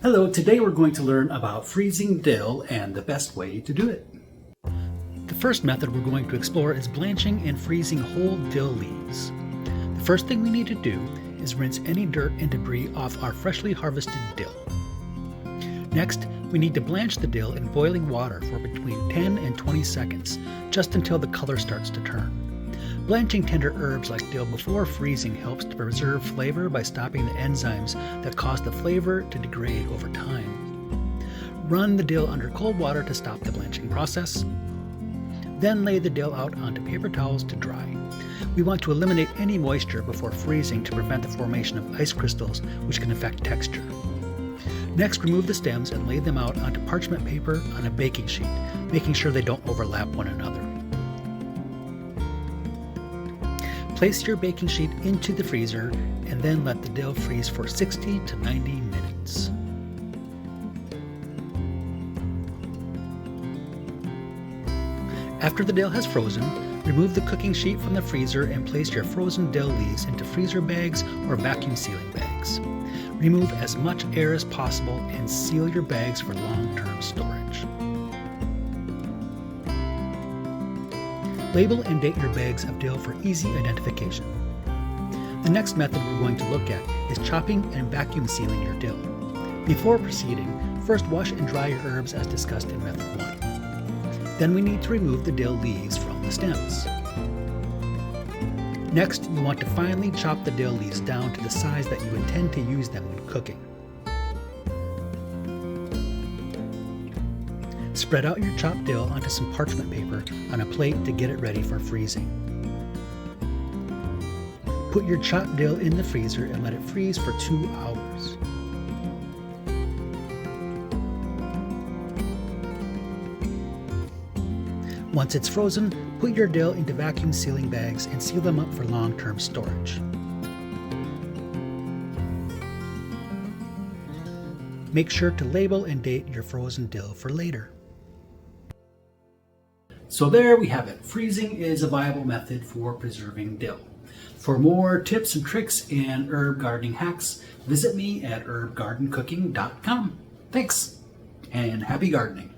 Hello, today we're going to learn about freezing dill and the best way to do it. The first method we're going to explore is blanching and freezing whole dill leaves. The first thing we need to do is rinse any dirt and debris off our freshly harvested dill. Next, we need to blanch the dill in boiling water for between 10 and 20 seconds, just until the color starts to turn. Blanching tender herbs like dill before freezing helps to preserve flavor by stopping the enzymes that cause the flavor to degrade over time. Run the dill under cold water to stop the blanching process. Then lay the dill out onto paper towels to dry. We want to eliminate any moisture before freezing to prevent the formation of ice crystals, which can affect texture. Next, remove the stems and lay them out onto parchment paper on a baking sheet, making sure they don't overlap one another. Place your baking sheet into the freezer and then let the dill freeze for 60 to 90 minutes. After the dill has frozen, remove the cooking sheet from the freezer and place your frozen dill leaves into freezer bags or vacuum sealing bags. Remove as much air as possible and seal your bags for long-term storage. Label and date your bags of dill for easy identification. The next method we're going to look at is chopping and vacuum sealing your dill. Before proceeding, first wash and dry your herbs as discussed in method 1. Then we need to remove the dill leaves from the stems. Next, you want to finely chop the dill leaves down to the size that you intend to use them when cooking. Spread out your chopped dill onto some parchment paper on a plate to get it ready for freezing. Put your chopped dill in the freezer and let it freeze for 2 hours. Once it's frozen, put your dill into vacuum sealing bags and seal them up for long-term storage. Make sure to label and date your frozen dill for later. So there we have it. Freezing is a viable method for preserving dill. For more tips and tricks and herb gardening hacks, visit me at herbgardencooking.com. Thanks, and happy gardening.